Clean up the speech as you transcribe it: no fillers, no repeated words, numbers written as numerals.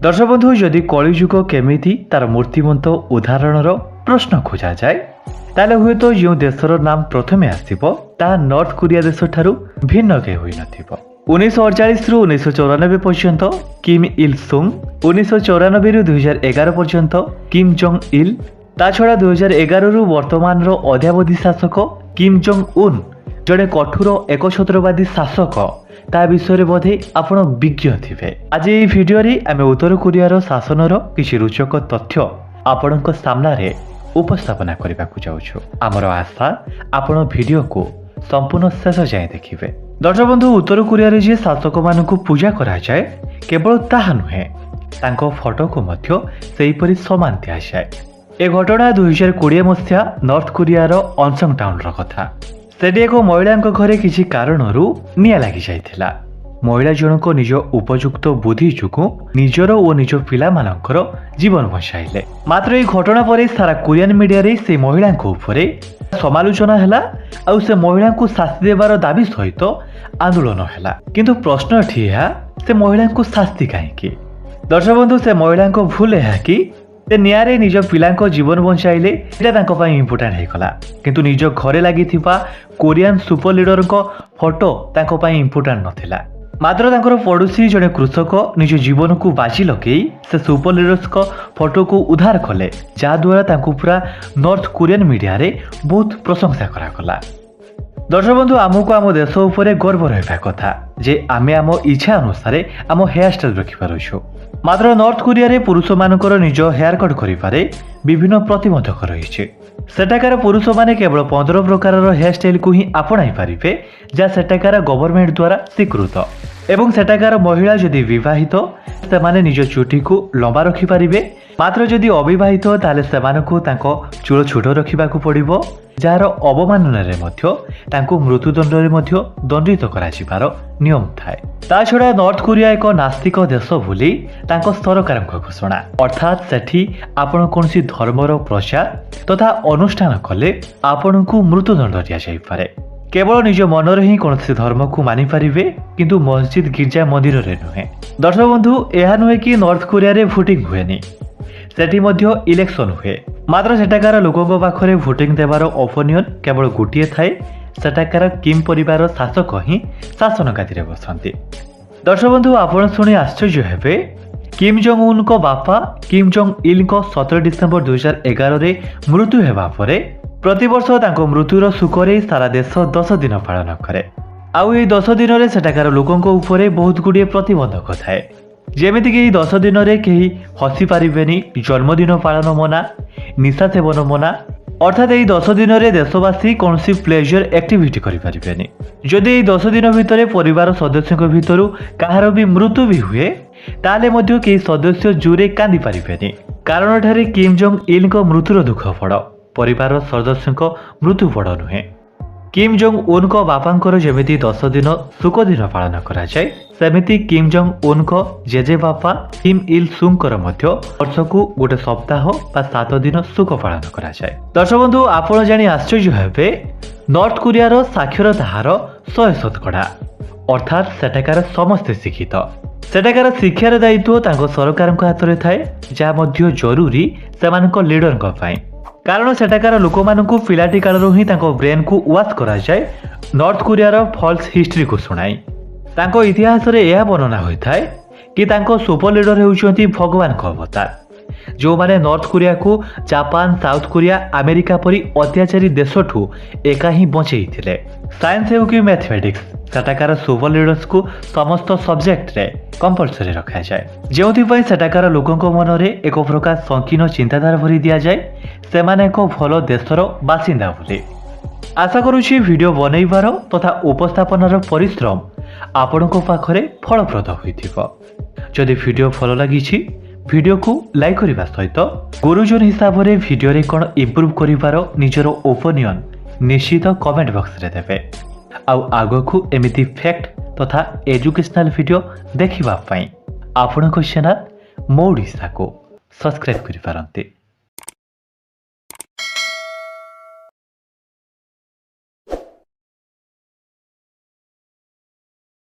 दर्शक बंधु जदि कलिजुग केमिति तार मूर्तिमंत उदाहरणर प्रश्न खोजा जाए ताले हुए तो जो देशर नाम प्रथमे आसिबो ता नॉर्थ कोरिया देश ठारू भिन्न के होई नथिबो। 1948 रु 1994 पर्यंत किम इल सुंग, 1994 रु 2011 पर्यंत किम जोंग इल, ता छड़ा 2011 रु वर्तमान रो अद्यावधि शासक किम जोंग उन जड़े कठोर एकछत्रवादी शासक ता विषय बोधे आपण विज्ञ थिबे। आज ये वीडियो रे आमे उत्तर कोरियार शासनर किछि रोचक तथ्य आपणक सामने उपस्थापना करने को जाऊँ। आमर आशा आपण वीडियो को संपूर्ण शेष जाए देखिए। दर्शक बंधु उत्तर कोरिया रे जे शासक मानकु पूजा करा जाए केवल ताहा नुहे तांको फोटो को मध्य सेहीपरि सम्मान दिया जाए। ए घटना 2020 मसीहा नॉर्थ कोरियार अनसंग टाउन रो कथा। सेठी एक महिला घरे किसी कारणरू निया लगी जाइथिला। महिला जनक निज उपयुक्त बुद्धि जुगु निजर और निज पिला मानकर जीवन बचाइले। मात्र ये घटना पर सारा कोरियन मीडिया रे से महिला उपरे समालोचना हैला और से महिला को शास्ति देवार दाबी सहित आंदोलन हैला। किंतु प्रश्न ठिया से महिला को शास्ति कहीं। दर्शक बंधु से महिला भूल है कि निआरे निज पिला जीवन बचाइले इम्पोर्टाट होगा किंतु निज घरे लगी Korean super leader photo important नथिला। मात्र तांकर पड़ोसी जड़े कृषक निज जीवन को बाजी लगे से सुपर लीडर्स को फोटो को उद्धार कले जहाद्वारा पूरा नॉर्थ कोरियन मीडिया रे बहुत प्रशंसा करागला। दर्शक बंधु आमको आम देश उपरे गर्व रहा कथा जे आमे आम इच्छा अनुसार आम हेयर स्टाइल रखिपारछु। मात्र नॉर्थ कोरिया रे पुरुष मानकर निज हेयर कट करिपारे विभिन्न प्रतिबंधक रही। सेठाकार पुरुष माने केवल 15 प्रकार हेयर स्टाइल को ही आपणाई पारिबे जहाँ सेठाकार गवर्नमेंट द्वारा स्वीकृत। एवं सेठाकार महिला जदि विवाहित से माने निज चुटी को लंबा रखिपारिबे। मात्र जदि अविवाहित ताले सेमानकु तांको चूल छोट रखिबाकू पड़िबो जार अवमानना रे मध्य तांको मृत्युदंड रे मध्य दंडित करा जिबार नियम थाए। ता छड़ा नॉर्थ कोरिया एक नास्तिक देश बोली तांको सरकारक घोषणा। अर्थात सेठी आपण कोनसी धर्मर प्रचार तथा अनुष्ठान कले आपणकू मृत्युदंड दिया जाई पारे। केवल निज मनरे ही कौन धर्म को मानि पारिबे किंतु मस्जिद गिरजा मंदिर रे नुहे। दर्शक बंधु यह नुहे कि नॉर्थ कोरिया रे वोटिंग हुएनी सेठी मध्य इलेक्शन हुए। मात्र सेठाकार लोकों पाखरे वोटिंग देवार ओपिनियन केवल गोटे थाए सेठाकार किम परिवार शासक ही शासन गादी में बसती। दर्शक बंधु आपण शुणी आश्चर्य हेबे किम जोंग उन को बापा किम जोंग इल को 17 डिसेम्बर 2011 रे मृत्यु हेबा परे प्रतिवर्ष तांको मृत्युर सुखरे सारा देश 10 दिन पालन करे। आउ ये 10 दिन रे सेठाकार लोकों उपरे बहुत गुड़िए प्रतिबंधक थाए जेमिति कि 10 दिन रे कहीं हसी पारिबेनी, जन्मदिन पालन मना, निशा सेवन मना। अर्थात यही 10 दिन रे देशवासी कौन सी प्लेजर एक्टिविटी करि पारिबेनी। जदि यही 10 दिन भितर परिवार सदस्यों भितर कहार भी मृत्यु भी हुए ताले मध्य कई सदस्य जोरे कांदी पारिबेनी कारण ठारे किम जोंग इल को मृत्युर दुख बड़ परिवार सदस्यों मृत्यु बड़ नुहे। किम जोंग उन को बापांकर जेमिति 10 दिन सुख दिन पालन करा जाए सेमिति किम जोंग उन को जेजे बापा किम इल सुंगर मध्य वर्षकू गोटे सप्ताह बा 7 दिन सुख पालन करा जाए। दर्शक बंधु आपण जानी आश्चर्य हेबे नॉर्थ कोरियार साक्षरता हार 100% अर्थात सेठाकार समस्ते शिक्षित। सेठाकार शिक्षार दायित्व तांको सरकार हाथ में थाए जहाँ मध्य जरूरी सेमानक लीडर कारण सेठाकार लोक मानकु पिलाटी कालरू ही तांको ब्रेन को वाश करा जाए नॉर्थ कोरियार फॉल्स हिस्ट्री को सुनाई। तांको इतिहास रे यह वर्णना होइथाय कि तांको सुपर लीडर हेउचंती भगवान को अवतार जो माने नॉर्थ कोरिया को जापान, साउथ कोरिया, अमेरिका परी अत्याचारी देशठू एका ही बचई थिले। साइंस हेउ कि मैथमेटिक्स सेठाकार सुपर लीडर्स को समस्त सब्जेक्ट रे कंपलसरी रखा जाए जेउथि सेठाकार लोकों मन रे एक प्रकार संकीर्ण चिंताधारा भरी दिया जाए सेमाने एक भल देशर बासिंदा बोली। आशा करुछि वीडियो बनैबार तथा उपस्थापनार परिश्रम आपणको पाखरे फलप्रद होइथिबो। जदि वीडियो भल लागिछि वीडियो को लाइक करने सहित गुरुजन हिसाब से वीडियो रे कौन इम्प्रूव करिवार निजर ओपिनियन निश्चित कमेंट बॉक्स रे देबे। आउ आगो एमिति फैक्ट तथा एजुकेशनल वीडियो देखिबा पई आपणको चैनल मो ओडिशा को सब्सक्राइब करि पारंती।